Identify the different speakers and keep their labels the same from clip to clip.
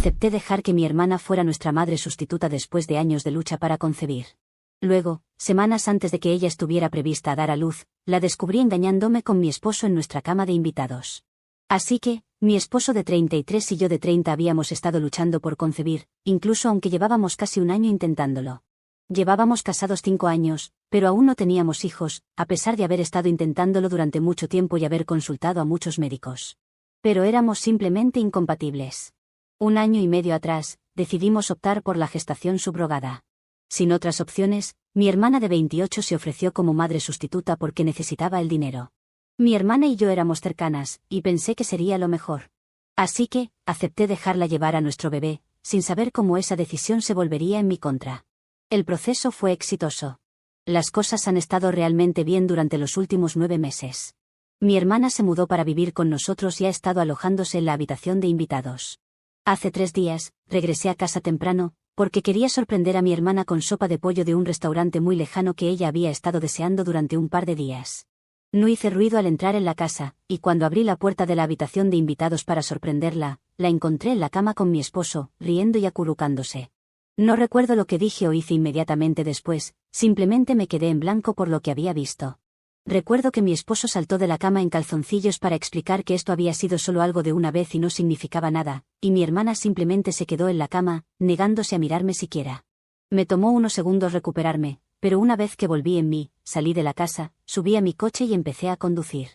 Speaker 1: acepté dejar que mi hermana fuera nuestra madre sustituta después de años de lucha para concebir. Luego, semanas antes de que ella estuviera prevista a dar a luz, la descubrí engañándome con mi esposo en nuestra cama de invitados. Así que, mi esposo de 33 y yo de 30 habíamos estado luchando por concebir, incluso aunque llevábamos casi un año intentándolo. Llevábamos casados 5 años, pero aún no teníamos hijos, a pesar de haber estado intentándolo durante mucho tiempo y haber consultado a muchos médicos. Pero éramos simplemente incompatibles. 1 año y medio atrás, decidimos optar por la gestación subrogada. Sin otras opciones, mi hermana de 28 se ofreció como madre sustituta porque necesitaba el dinero. Mi hermana y yo éramos cercanas, y pensé que sería lo mejor. Así que, acepté dejarla llevar a nuestro bebé, sin saber cómo esa decisión se volvería en mi contra. El proceso fue exitoso. Las cosas han estado realmente bien durante los últimos 9 meses. Mi hermana se mudó para vivir con nosotros y ha estado alojándose en la habitación de invitados. Hace 3 días, regresé a casa temprano, porque quería sorprender a mi hermana con sopa de pollo de un restaurante muy lejano que ella había estado deseando durante un par de días. No hice ruido al entrar en la casa, y cuando abrí la puerta de la habitación de invitados para sorprenderla, la encontré en la cama con mi esposo, riendo y acurrucándose. No recuerdo lo que dije o hice inmediatamente después, simplemente me quedé en blanco por lo que había visto. Recuerdo que mi esposo saltó de la cama en calzoncillos para explicar que esto había sido solo algo de una vez y no significaba nada, y mi hermana simplemente se quedó en la cama, negándose a mirarme siquiera. Me tomó unos segundos recuperarme, pero una vez que volví en mí, salí de la casa, subí a mi coche y empecé a conducir.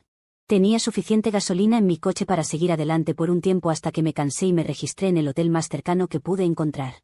Speaker 1: Tenía suficiente gasolina en mi coche para seguir adelante por un tiempo hasta que me cansé y me registré en el hotel más cercano que pude encontrar.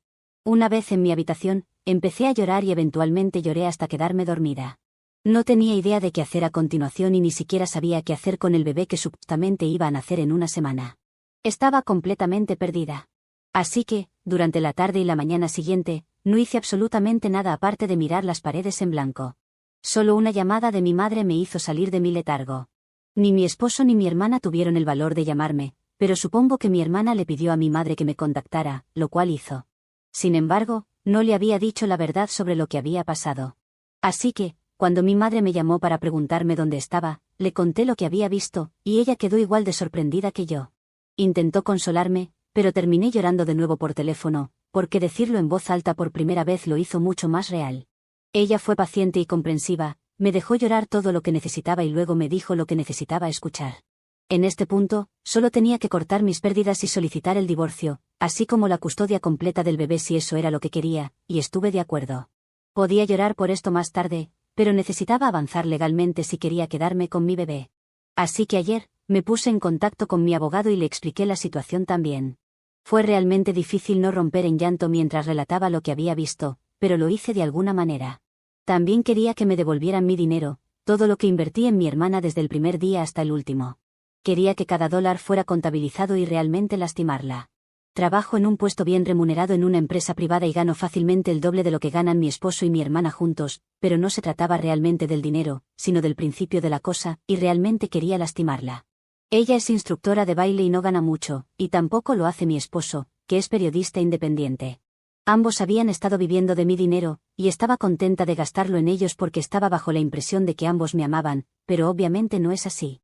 Speaker 1: Una vez en mi habitación, empecé a llorar y eventualmente lloré hasta quedarme dormida. No tenía idea de qué hacer a continuación y ni siquiera sabía qué hacer con el bebé que supuestamente iba a nacer en una semana. Estaba completamente perdida. Así que, durante la tarde y la mañana siguiente, no hice absolutamente nada aparte de mirar las paredes en blanco. Solo una llamada de mi madre me hizo salir de mi letargo. Ni mi esposo ni mi hermana tuvieron el valor de llamarme, pero supongo que mi hermana le pidió a mi madre que me contactara, lo cual hizo. Sin embargo, no le había dicho la verdad sobre lo que había pasado. Así que, cuando mi madre me llamó para preguntarme dónde estaba, le conté lo que había visto, y ella quedó igual de sorprendida que yo. Intentó consolarme, pero terminé llorando de nuevo por teléfono, porque decirlo en voz alta por primera vez lo hizo mucho más real. Ella fue paciente y comprensiva, me dejó llorar todo lo que necesitaba y luego me dijo lo que necesitaba escuchar. En este punto, solo tenía que cortar mis pérdidas y solicitar el divorcio, así como la custodia completa del bebé si eso era lo que quería, y estuve de acuerdo. Podía llorar por esto más tarde, pero necesitaba avanzar legalmente si quería quedarme con mi bebé. Así que ayer, me puse en contacto con mi abogado y le expliqué la situación también. Fue realmente difícil no romper en llanto mientras relataba lo que había visto, pero lo hice de alguna manera. También quería que me devolvieran mi dinero, todo lo que invertí en mi hermana desde el primer día hasta el último. Quería que cada dólar fuera contabilizado y realmente lastimarla. Trabajo en un puesto bien remunerado en una empresa privada y gano fácilmente el doble de lo que ganan mi esposo y mi hermana juntos, pero no se trataba realmente del dinero, sino del principio de la cosa, y realmente quería lastimarla. Ella es instructora de baile y no gana mucho, y tampoco lo hace mi esposo, que es periodista independiente. Ambos habían estado viviendo de mi dinero, y estaba contenta de gastarlo en ellos porque estaba bajo la impresión de que ambos me amaban, pero obviamente no es así.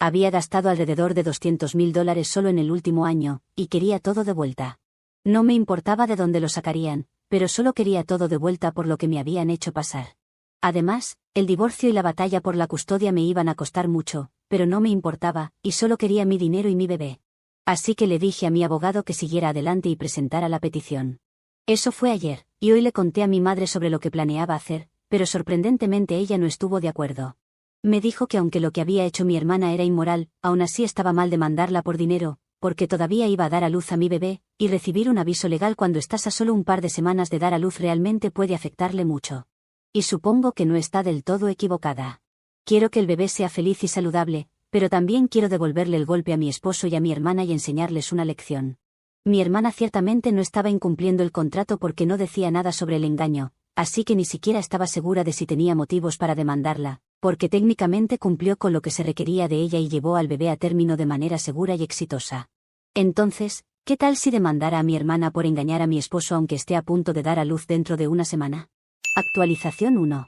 Speaker 1: Había gastado alrededor de $200,000 solo en el último año, y quería todo de vuelta. No me importaba de dónde lo sacarían, pero solo quería todo de vuelta por lo que me habían hecho pasar. Además, el divorcio y la batalla por la custodia me iban a costar mucho, pero no me importaba, y solo quería mi dinero y mi bebé. Así que le dije a mi abogado que siguiera adelante y presentara la petición. Eso fue ayer, y hoy le conté a mi madre sobre lo que planeaba hacer, pero sorprendentemente ella no estuvo de acuerdo. Me dijo que aunque lo que había hecho mi hermana era inmoral, aún así estaba mal demandarla por dinero, porque todavía iba a dar a luz a mi bebé, y recibir un aviso legal cuando estás a solo un par de semanas de dar a luz realmente puede afectarle mucho. Y supongo que no está del todo equivocada. Quiero que el bebé sea feliz y saludable, pero también quiero devolverle el golpe a mi esposo y a mi hermana y enseñarles una lección. Mi hermana ciertamente no estaba incumpliendo el contrato porque no decía nada sobre el engaño, así que ni siquiera estaba segura de si tenía motivos para demandarla, porque técnicamente cumplió con lo que se requería de ella y llevó al bebé a término de manera segura y exitosa. Entonces, ¿qué tal si demandara a mi hermana por engañar a mi esposo aunque esté a punto de dar a luz dentro de una semana? Actualización 1.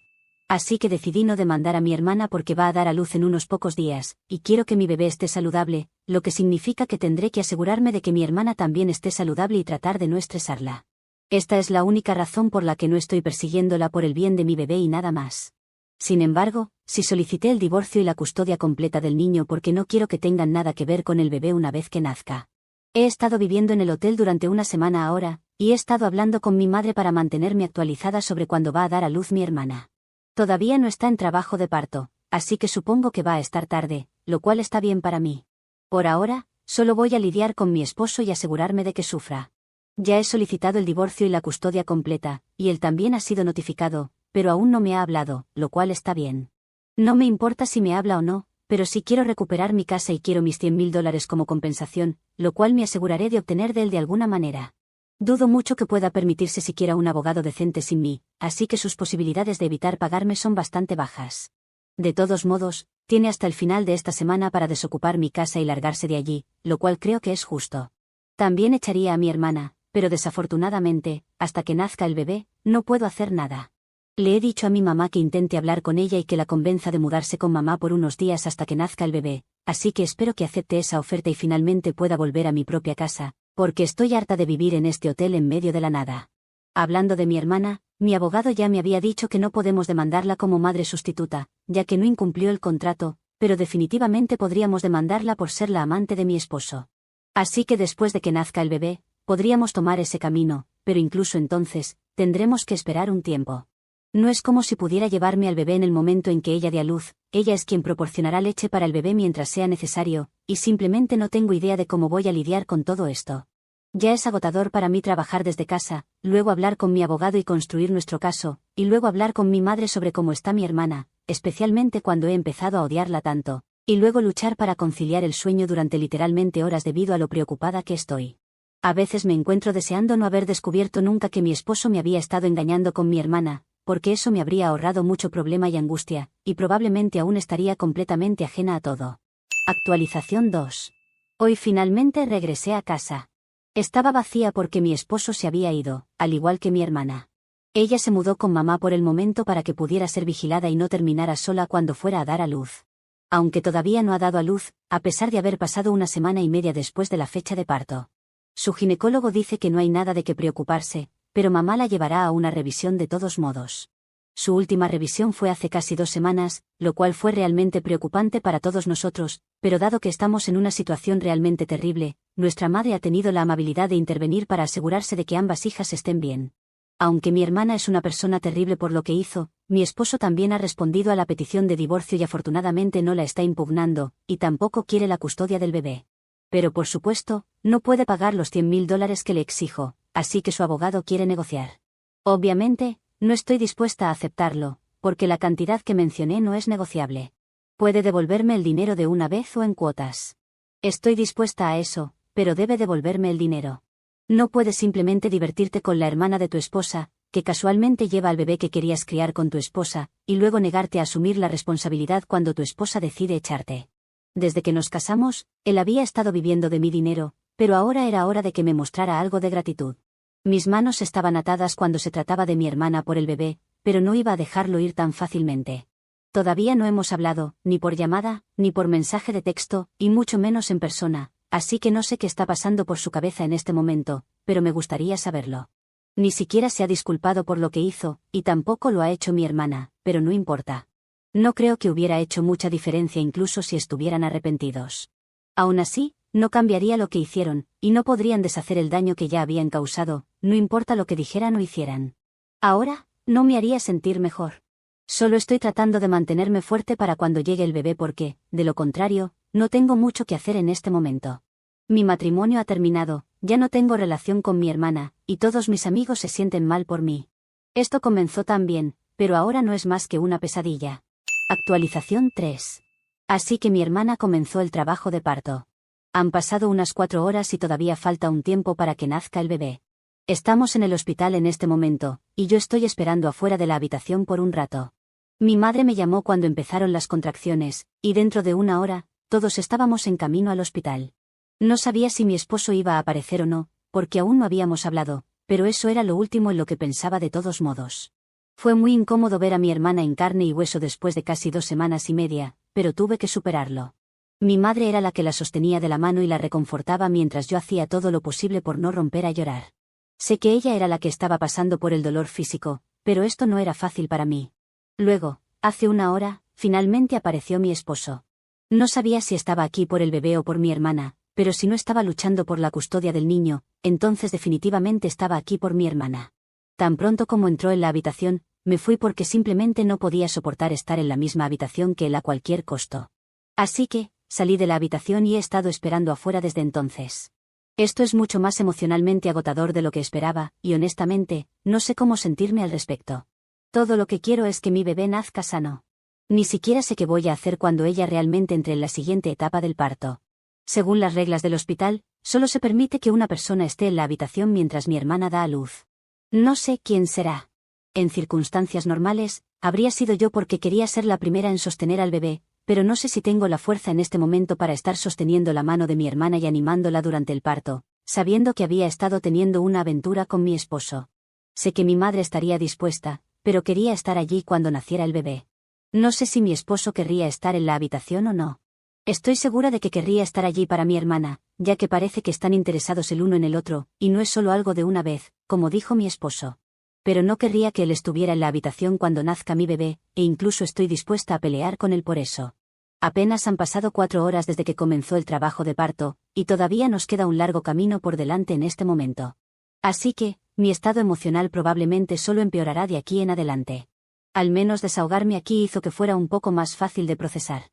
Speaker 1: Así que decidí no demandar a mi hermana porque va a dar a luz en unos pocos días, y quiero que mi bebé esté saludable, lo que significa que tendré que asegurarme de que mi hermana también esté saludable y tratar de no estresarla. Esta es la única razón por la que no estoy persiguiéndola por el bien de mi bebé y nada más. Sin embargo, si solicité el divorcio y la custodia completa del niño porque no quiero que tengan nada que ver con el bebé una vez que nazca. He estado viviendo en el hotel durante una semana ahora, y he estado hablando con mi madre para mantenerme actualizada sobre cuándo va a dar a luz mi hermana. Todavía no está en trabajo de parto, así que supongo que va a estar tarde, lo cual está bien para mí. Por ahora, solo voy a lidiar con mi esposo y asegurarme de que sufra. Ya he solicitado el divorcio y la custodia completa, y él también ha sido notificado, pero aún no me ha hablado, lo cual está bien. No me importa si me habla o no, pero sí quiero recuperar mi casa y quiero mis $100.000 como compensación, lo cual me aseguraré de obtener de él de alguna manera. Dudo mucho que pueda permitirse siquiera un abogado decente sin mí, así que sus posibilidades de evitar pagarme son bastante bajas. De todos modos, tiene hasta el final de esta semana para desocupar mi casa y largarse de allí, lo cual creo que es justo. También echaría a mi hermana, pero desafortunadamente, hasta que nazca el bebé, no puedo hacer nada. Le he dicho a mi mamá que intente hablar con ella y que la convenza de mudarse con mamá por unos días hasta que nazca el bebé, así que espero que acepte esa oferta y finalmente pueda volver a mi propia casa, porque estoy harta de vivir en este hotel en medio de la nada. Hablando de mi hermana, mi abogado ya me había dicho que no podemos demandarla como madre sustituta, ya que no incumplió el contrato, pero definitivamente podríamos demandarla por ser la amante de mi esposo. Así que después de que nazca el bebé, podríamos tomar ese camino, pero incluso entonces, tendremos que esperar un tiempo. No es como si pudiera llevarme al bebé en el momento en que ella dé a luz, ella es quien proporcionará leche para el bebé mientras sea necesario, y simplemente no tengo idea de cómo voy a lidiar con todo esto. Ya es agotador para mí trabajar desde casa, luego hablar con mi abogado y construir nuestro caso, y luego hablar con mi madre sobre cómo está mi hermana, especialmente cuando he empezado a odiarla tanto, y luego luchar para conciliar el sueño durante literalmente horas debido a lo preocupada que estoy. A veces me encuentro deseando no haber descubierto nunca que mi esposo me había estado engañando con mi hermana, porque eso me habría ahorrado mucho problema y angustia, y probablemente aún estaría completamente ajena a todo. Actualización 2. Hoy finalmente regresé a casa. Estaba vacía porque mi esposo se había ido, al igual que mi hermana. Ella se mudó con mamá por el momento para que pudiera ser vigilada y no terminara sola cuando fuera a dar a luz. Aunque todavía no ha dado a luz, a pesar de haber pasado una semana y media después de la fecha de parto. Su ginecólogo dice que no hay nada de qué preocuparse, pero mamá la llevará a una revisión de todos modos. Su última revisión fue hace casi 2 semanas, lo cual fue realmente preocupante para todos nosotros, pero dado que estamos en una situación realmente terrible, nuestra madre ha tenido la amabilidad de intervenir para asegurarse de que ambas hijas estén bien. Aunque mi hermana es una persona terrible por lo que hizo, mi esposo también ha respondido a la petición de divorcio y afortunadamente no la está impugnando, y tampoco quiere la custodia del bebé. Pero por supuesto, no puede pagar los $100.000 que le exijo, así que su abogado quiere negociar. Obviamente, no estoy dispuesta a aceptarlo, porque la cantidad que mencioné no es negociable. Puede devolverme el dinero de una vez o en cuotas. Estoy dispuesta a eso, pero debe devolverme el dinero. No puedes simplemente divertirte con la hermana de tu esposa, que casualmente lleva al bebé que querías criar con tu esposa, y luego negarte a asumir la responsabilidad cuando tu esposa decide echarte. Desde que nos casamos, él había estado viviendo de mi dinero, pero ahora era hora de que me mostrara algo de gratitud. Mis manos estaban atadas cuando se trataba de mi hermana por el bebé, pero no iba a dejarlo ir tan fácilmente. Todavía no hemos hablado, ni por llamada, ni por mensaje de texto, y mucho menos en persona, así que no sé qué está pasando por su cabeza en este momento, pero me gustaría saberlo. Ni siquiera se ha disculpado por lo que hizo, y tampoco lo ha hecho mi hermana, pero no importa. No creo que hubiera hecho mucha diferencia incluso si estuvieran arrepentidos. Aún así, no cambiaría lo que hicieron, y no podrían deshacer el daño que ya habían causado, no importa lo que dijeran o hicieran. Ahora, no me haría sentir mejor. Solo estoy tratando de mantenerme fuerte para cuando llegue el bebé porque, de lo contrario, no tengo mucho que hacer en este momento. Mi matrimonio ha terminado, ya no tengo relación con mi hermana, y todos mis amigos se sienten mal por mí. Esto comenzó tan bien, pero ahora no es más que una pesadilla. Actualización 3. Así que mi hermana comenzó el trabajo de parto. Han pasado unas 4 horas y todavía falta un tiempo para que nazca el bebé. Estamos en el hospital en este momento, y yo estoy esperando afuera de la habitación por un rato. Mi madre me llamó cuando empezaron las contracciones, y dentro de 1 hora, todos estábamos en camino al hospital. No sabía si mi esposo iba a aparecer o no, porque aún no habíamos hablado, pero eso era lo último en lo que pensaba de todos modos. Fue muy incómodo ver a mi hermana en carne y hueso después de casi 2 semanas y media, pero tuve que superarlo. Mi madre era la que la sostenía de la mano y la reconfortaba mientras yo hacía todo lo posible por no romper a llorar. Sé que ella era la que estaba pasando por el dolor físico, pero esto no era fácil para mí. Luego, hace una hora, finalmente apareció mi esposo. No sabía si estaba aquí por el bebé o por mi hermana, pero si no estaba luchando por la custodia del niño, entonces definitivamente estaba aquí por mi hermana. Tan pronto como entró en la habitación, me fui porque simplemente no podía soportar estar en la misma habitación que él a cualquier costo. Así que, salí de la habitación y he estado esperando afuera desde entonces. Esto es mucho más emocionalmente agotador de lo que esperaba, y honestamente, no sé cómo sentirme al respecto. Todo lo que quiero es que mi bebé nazca sano. Ni siquiera sé qué voy a hacer cuando ella realmente entre en la siguiente etapa del parto. Según las reglas del hospital, solo se permite que una persona esté en la habitación mientras mi hermana da a luz. No sé quién será. En circunstancias normales, habría sido yo porque quería ser la primera en sostener al bebé, pero no sé si tengo la fuerza en este momento para estar sosteniendo la mano de mi hermana y animándola durante el parto, sabiendo que había estado teniendo una aventura con mi esposo. Sé que mi madre estaría dispuesta, pero quería estar allí cuando naciera el bebé. No sé si mi esposo querría estar en la habitación o no. Estoy segura de que querría estar allí para mi hermana, ya que parece que están interesados el uno en el otro, y no es solo algo de una vez, como dijo mi esposo. Pero no querría que él estuviera en la habitación cuando nazca mi bebé, e incluso estoy dispuesta a pelear con él por eso. Apenas han pasado 4 horas desde que comenzó el trabajo de parto, y todavía nos queda un largo camino por delante en este momento. Así que, mi estado emocional probablemente solo empeorará de aquí en adelante. Al menos desahogarme aquí hizo que fuera un poco más fácil de procesar.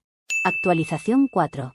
Speaker 1: Actualización 4.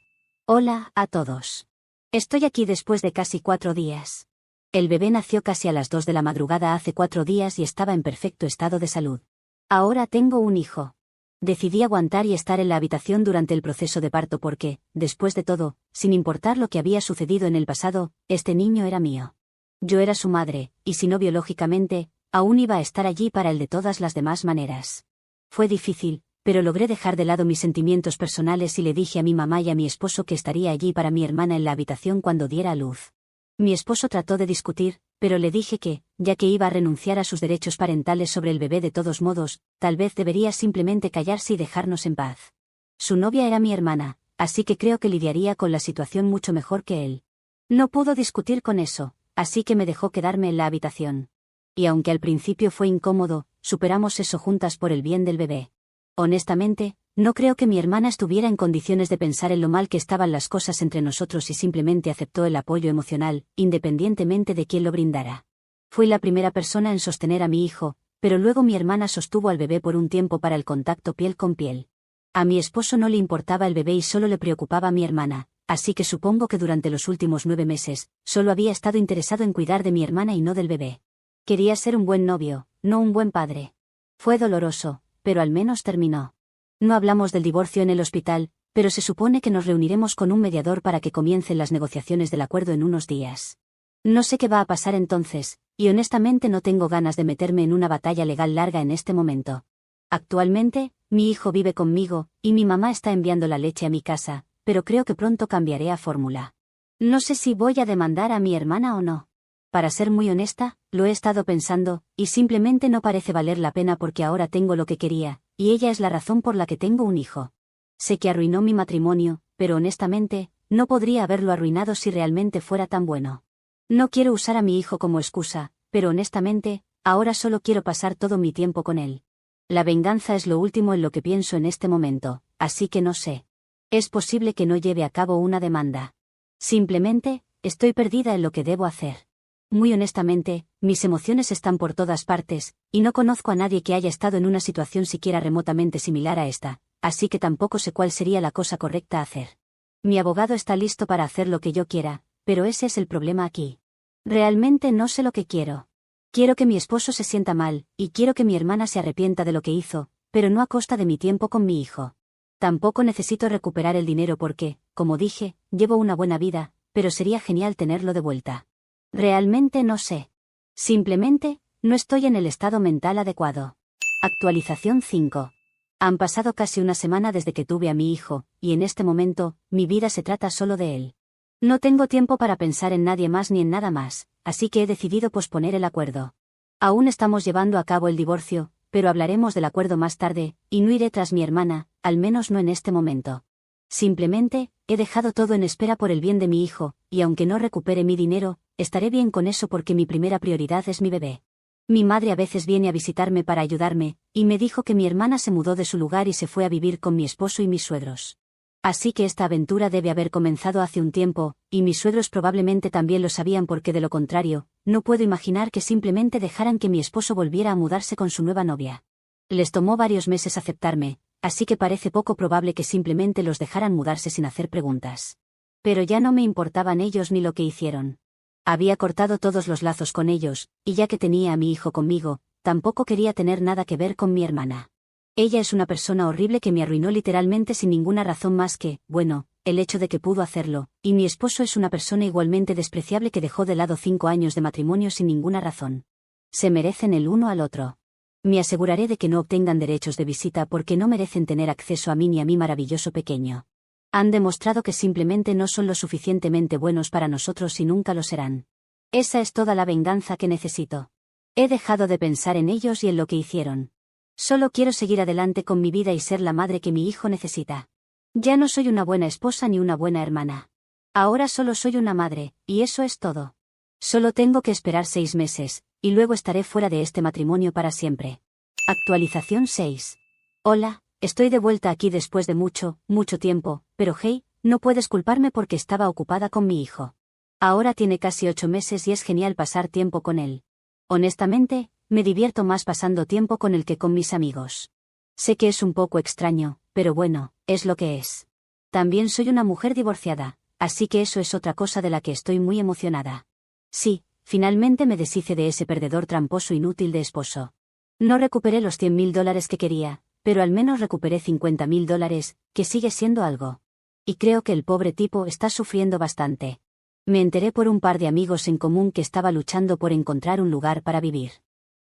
Speaker 1: Hola a todos. Estoy aquí después de casi 4 días. El bebé nació casi a las 2 de la madrugada hace 4 días y estaba en perfecto estado de salud. Ahora tengo un hijo. Decidí aguantar y estar en la habitación durante el proceso de parto porque, después de todo, sin importar lo que había sucedido en el pasado, este niño era mío. Yo era su madre, y si no biológicamente, aún iba a estar allí para él de todas las demás maneras. Fue difícil, pero logré dejar de lado mis sentimientos personales y le dije a mi mamá y a mi esposo que estaría allí para mi hermana en la habitación cuando diera a luz. Mi esposo trató de discutir, pero le dije que, ya que iba a renunciar a sus derechos parentales sobre el bebé de todos modos, tal vez debería simplemente callarse y dejarnos en paz. Su novia era mi hermana, así que creo que lidiaría con la situación mucho mejor que él. No pudo discutir con eso, así que me dejó quedarme en la habitación. Y aunque al principio fue incómodo, superamos eso juntas por el bien del bebé. Honestamente, no creo que mi hermana estuviera en condiciones de pensar en lo mal que estaban las cosas entre nosotros y simplemente aceptó el apoyo emocional, independientemente de quién lo brindara. Fui la primera persona en sostener a mi hijo, pero luego mi hermana sostuvo al bebé por un tiempo para el contacto piel con piel. A mi esposo no le importaba el bebé y solo le preocupaba a mi hermana, así que supongo que durante los últimos 9 meses, solo había estado interesado en cuidar de mi hermana y no del bebé. Quería ser un buen novio, no un buen padre. Fue doloroso, pero al menos terminó. No hablamos del divorcio en el hospital, pero se supone que nos reuniremos con un mediador para que comiencen las negociaciones del acuerdo en unos días. No sé qué va a pasar entonces, y honestamente no tengo ganas de meterme en una batalla legal larga en este momento. Actualmente, mi hijo vive conmigo, y mi mamá está enviando la leche a mi casa, pero creo que pronto cambiaré a fórmula. No sé si voy a demandar a mi hermana o no. Para ser muy honesta, lo he estado pensando, y simplemente no parece valer la pena porque ahora tengo lo que quería, y ella es la razón por la que tengo un hijo. Sé que arruinó mi matrimonio, pero honestamente, no podría haberlo arruinado si realmente fuera tan bueno. No quiero usar a mi hijo como excusa, pero honestamente, ahora solo quiero pasar todo mi tiempo con él. La venganza es lo último en lo que pienso en este momento, así que no sé. Es posible que no lleve a cabo una demanda. Simplemente, estoy perdida en lo que debo hacer. Muy honestamente, mis emociones están por todas partes, y no conozco a nadie que haya estado en una situación siquiera remotamente similar a esta, así que tampoco sé cuál sería la cosa correcta a hacer. Mi abogado está listo para hacer lo que yo quiera, pero ese es el problema aquí. Realmente no sé lo que quiero. Quiero que mi esposo se sienta mal, y quiero que mi hermana se arrepienta de lo que hizo, pero no a costa de mi tiempo con mi hijo. Tampoco necesito recuperar el dinero porque, como dije, llevo una buena vida, pero sería genial tenerlo de vuelta. Realmente no sé. Simplemente, no estoy en el estado mental adecuado. Actualización 5. Han pasado casi una semana desde que tuve a mi hijo, y en este momento, mi vida se trata solo de él. No tengo tiempo para pensar en nadie más ni en nada más, así que he decidido posponer el acuerdo. Aún estamos llevando a cabo el divorcio, pero hablaremos del acuerdo más tarde, y no iré tras mi hermana, al menos no en este momento. Simplemente, he dejado todo en espera por el bien de mi hijo, y aunque no recupere mi dinero, estaré bien con eso porque mi primera prioridad es mi bebé. Mi madre a veces viene a visitarme para ayudarme, y me dijo que mi hermana se mudó de su lugar y se fue a vivir con mi esposo y mis suegros. Así que esta aventura debe haber comenzado hace un tiempo, y mis suegros probablemente también lo sabían porque de lo contrario, no puedo imaginar que simplemente dejaran que mi esposo volviera a mudarse con su nueva novia. Les tomó varios meses aceptarme, así que parece poco probable que simplemente los dejaran mudarse sin hacer preguntas. Pero ya no me importaban ellos ni lo que hicieron. Había cortado todos los lazos con ellos, y ya que tenía a mi hijo conmigo, tampoco quería tener nada que ver con mi hermana. Ella es una persona horrible que me arruinó literalmente sin ninguna razón más que, bueno, el hecho de que pudo hacerlo, y mi esposo es una persona igualmente despreciable que dejó de lado 5 años de matrimonio sin ninguna razón. Se merecen el uno al otro. Me aseguraré de que no obtengan derechos de visita porque no merecen tener acceso a mí ni a mi maravilloso pequeño. Han demostrado que simplemente no son lo suficientemente buenos para nosotros y nunca lo serán. Esa es toda la venganza que necesito. He dejado de pensar en ellos y en lo que hicieron. Solo quiero seguir adelante con mi vida y ser la madre que mi hijo necesita. Ya no soy una buena esposa ni una buena hermana. Ahora solo soy una madre, y eso es todo. Solo tengo que esperar 6 meses, y luego estaré fuera de este matrimonio para siempre. Actualización 6. Hola, estoy de vuelta aquí después de mucho tiempo, pero hey, no puedes culparme porque estaba ocupada con mi hijo. Ahora tiene casi 8 meses y es genial pasar tiempo con él. Honestamente, me divierto más pasando tiempo con él que con mis amigos. Sé que es un poco extraño, pero bueno, es lo que es. También soy una mujer divorciada, así que eso es otra cosa de la que estoy muy emocionada. Sí, finalmente me deshice de ese perdedor tramposo inútil de esposo. No recuperé los $100.000 que quería, pero al menos recuperé $50.000, que sigue siendo algo. Y creo que el pobre tipo está sufriendo bastante. Me enteré por un par de amigos en común que estaba luchando por encontrar un lugar para vivir.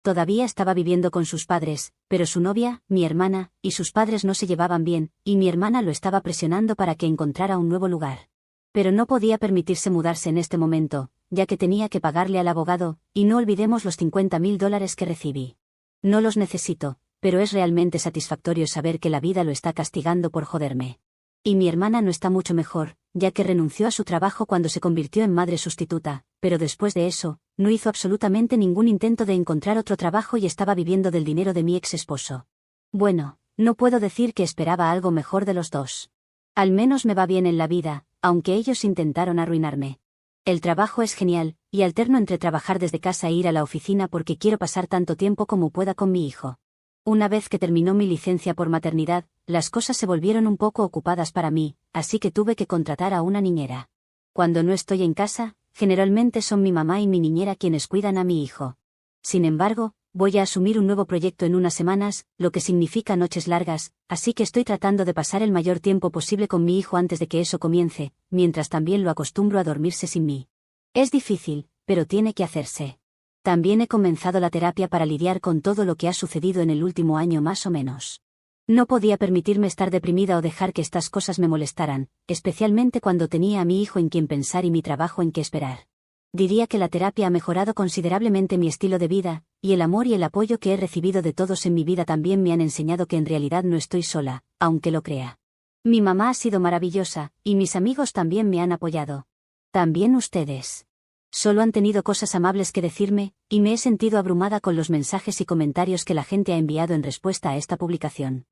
Speaker 1: Todavía estaba viviendo con sus padres, pero su novia, mi hermana, y sus padres no se llevaban bien, y mi hermana lo estaba presionando para que encontrara un nuevo lugar. Pero no podía permitirse mudarse en este momento, ya que tenía que pagarle al abogado, y no olvidemos los $50.000 que recibí. No los necesito, pero es realmente satisfactorio saber que la vida lo está castigando por joderme. Y mi hermana no está mucho mejor, ya que renunció a su trabajo cuando se convirtió en madre sustituta, pero después de eso, no hizo absolutamente ningún intento de encontrar otro trabajo y estaba viviendo del dinero de mi ex esposo. Bueno, no puedo decir que esperaba algo mejor de los dos. Al menos me va bien en la vida, aunque ellos intentaron arruinarme. El trabajo es genial, y alterno entre trabajar desde casa e ir a la oficina porque quiero pasar tanto tiempo como pueda con mi hijo. Una vez que terminó mi licencia por maternidad, las cosas se volvieron un poco ocupadas para mí, así que tuve que contratar a una niñera. Cuando no estoy en casa, generalmente son mi mamá y mi niñera quienes cuidan a mi hijo. Sin embargo, voy a asumir un nuevo proyecto en unas semanas, lo que significa noches largas, así que estoy tratando de pasar el mayor tiempo posible con mi hijo antes de que eso comience, mientras también lo acostumbro a dormirse sin mí. Es difícil, pero tiene que hacerse. También he comenzado la terapia para lidiar con todo lo que ha sucedido en el último año más o menos. No podía permitirme estar deprimida o dejar que estas cosas me molestaran, especialmente cuando tenía a mi hijo en quien pensar y mi trabajo en que esperar. Diría que la terapia ha mejorado considerablemente mi estilo de vida, y el amor y el apoyo que he recibido de todos en mi vida también me han enseñado que en realidad no estoy sola, aunque lo crea. Mi mamá ha sido maravillosa, y mis amigos también me han apoyado. También ustedes. Solo han tenido cosas amables que decirme, y me he sentido abrumada con los mensajes y comentarios que la gente ha enviado en respuesta a esta publicación.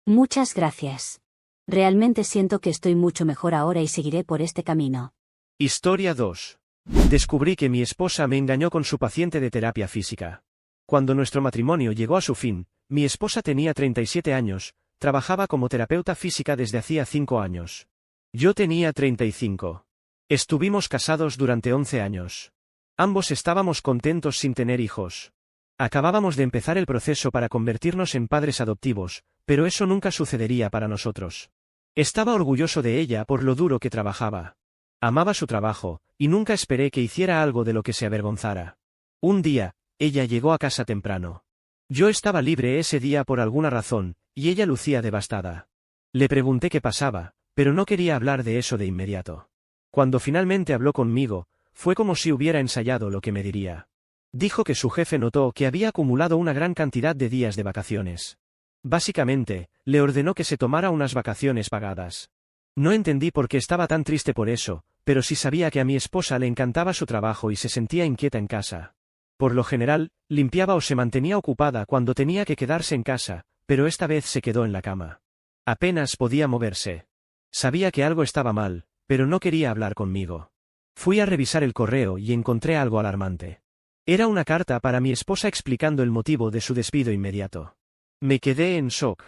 Speaker 1: Muchas gracias. Realmente siento que estoy mucho mejor ahora y seguiré por este camino.
Speaker 2: Historia 2. Descubrí que mi esposa me engañó con su paciente de terapia física. Cuando nuestro matrimonio llegó a su fin, mi esposa tenía 37 años, trabajaba como terapeuta física desde hacía 5 años. Yo tenía 35. Estuvimos casados durante 11 años. Ambos estábamos contentos sin tener hijos. Acabábamos de empezar el proceso para convertirnos en padres adoptivos, pero eso nunca sucedería para nosotros. Estaba orgulloso de ella por lo duro que trabajaba. Amaba su trabajo, y nunca esperé que hiciera algo de lo que se avergonzara. Un día, ella llegó a casa temprano. Yo estaba libre ese día por alguna razón, y ella lucía devastada. Le pregunté qué pasaba, pero no quería hablar de eso de inmediato. Cuando finalmente habló conmigo, fue como si hubiera ensayado lo que me diría. Dijo que su jefe notó que había acumulado una gran cantidad de días de vacaciones. Básicamente, le ordenó que se tomara unas vacaciones pagadas. No entendí por qué estaba tan triste por eso, pero sí sabía que a mi esposa le encantaba su trabajo y se sentía inquieta en casa. Por lo general, limpiaba o se mantenía ocupada cuando tenía que quedarse en casa, pero esta vez se quedó en la cama. Apenas podía moverse. Sabía que algo estaba mal, pero no quería hablar conmigo. Fui a revisar el correo y encontré algo alarmante. Era una carta para mi esposa explicando el motivo de su despido inmediato. Me quedé en shock.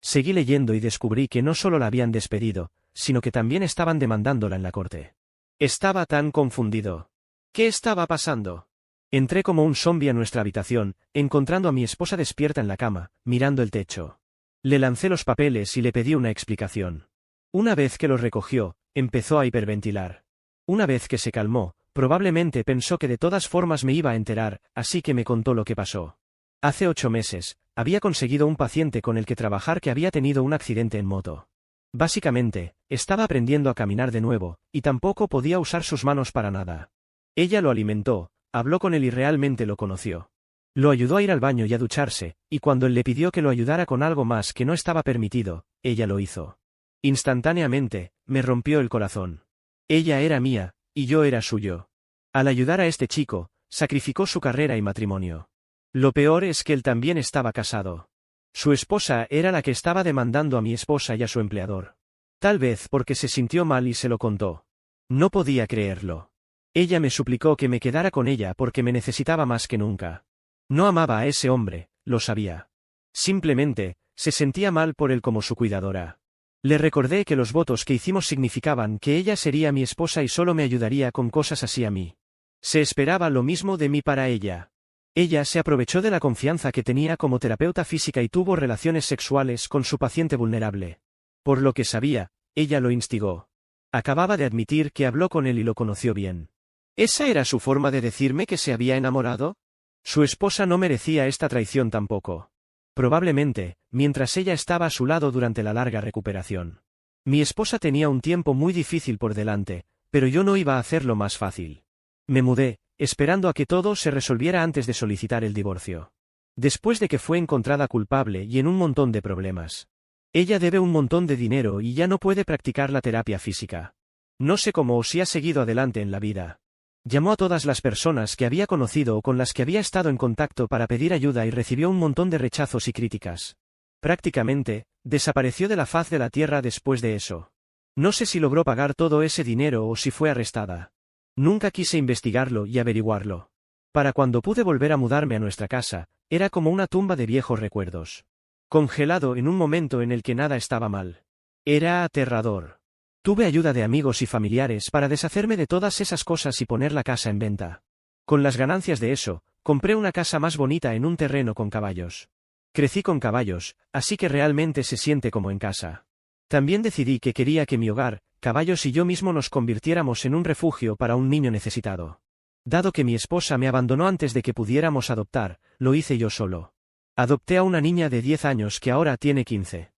Speaker 2: Seguí leyendo y descubrí que no solo la habían despedido, sino que también estaban demandándola en la corte. Estaba tan confundido. ¿Qué estaba pasando? Entré como un zombi a nuestra habitación, encontrando a mi esposa despierta en la cama, mirando el techo. Le lancé los papeles y le pedí una explicación. Una vez que los recogió, empezó a hiperventilar. Una vez que se calmó, probablemente pensó que de todas formas me iba a enterar, así que me contó lo que pasó. Hace 8 meses, había conseguido un paciente con el que trabajar que había tenido un accidente en moto. Básicamente, estaba aprendiendo a caminar de nuevo, y tampoco podía usar sus manos para nada. Ella lo alimentó, habló con él y realmente lo conoció. Lo ayudó a ir al baño y a ducharse, y cuando él le pidió que lo ayudara con algo más que no estaba permitido, ella lo hizo. Instantáneamente, me rompió el corazón. Ella era mía, y yo era suyo. Al ayudar a este chico, sacrificó su carrera y matrimonio. Lo peor es que él también estaba casado. Su esposa era la que estaba demandando a mi esposa y a su empleador. Tal vez porque se sintió mal y se lo contó. No podía creerlo. Ella me suplicó que me quedara con ella porque me necesitaba más que nunca. No amaba a ese hombre, lo sabía. Simplemente, se sentía mal por él como su cuidadora. Le recordé que los votos que hicimos significaban que ella sería mi esposa y solo me ayudaría con cosas así a mí. Se esperaba lo mismo de mí para ella. Ella se aprovechó de la confianza que tenía como terapeuta física y tuvo relaciones sexuales con su paciente vulnerable. Por lo que sabía, ella lo instigó. Acababa de admitir que habló con él y lo conoció bien. ¿Esa era su forma de decirme que se había enamorado? Su esposa no merecía esta traición tampoco. Probablemente, mientras ella estaba a su lado durante la larga recuperación. Mi esposa tenía un tiempo muy difícil por delante, pero yo no iba a hacerlo más fácil. Me mudé, esperando a que todo se resolviera antes de solicitar el divorcio. Después de que fue encontrada culpable y en un montón de problemas. Ella debe un montón de dinero y ya no puede practicar la terapia física. No sé cómo o si ha seguido adelante en la vida. Llamó a todas las personas que había conocido o con las que había estado en contacto para pedir ayuda y recibió un montón de rechazos y críticas. Prácticamente, desapareció de la faz de la tierra después de eso. No sé si logró pagar todo ese dinero o si fue arrestada. Nunca quise investigarlo y averiguarlo. Para cuando pude volver a mudarme a nuestra casa, era como una tumba de viejos recuerdos. Congelado en un momento en el que nada estaba mal. Era aterrador. Tuve ayuda de amigos y familiares para deshacerme de todas esas cosas y poner la casa en venta. Con las ganancias de eso, compré una casa más bonita en un terreno con caballos. Crecí con caballos, así que realmente se siente como en casa. También decidí que quería que mi hogar, caballos y yo mismo nos convirtiéramos en un refugio para un niño necesitado. Dado que mi esposa me abandonó antes de que pudiéramos adoptar, lo hice yo solo. Adopté a una niña de 10 años que ahora tiene 15.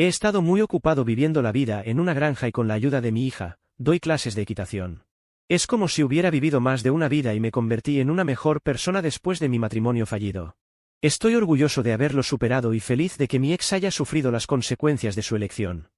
Speaker 2: He estado muy ocupado viviendo la vida en una granja y con la ayuda de mi hija, doy clases de equitación. Es como si hubiera vivido más de una vida y me convertí en una mejor persona después de mi matrimonio fallido. Estoy orgulloso de haberlo superado y feliz de que mi ex haya sufrido las consecuencias de su elección.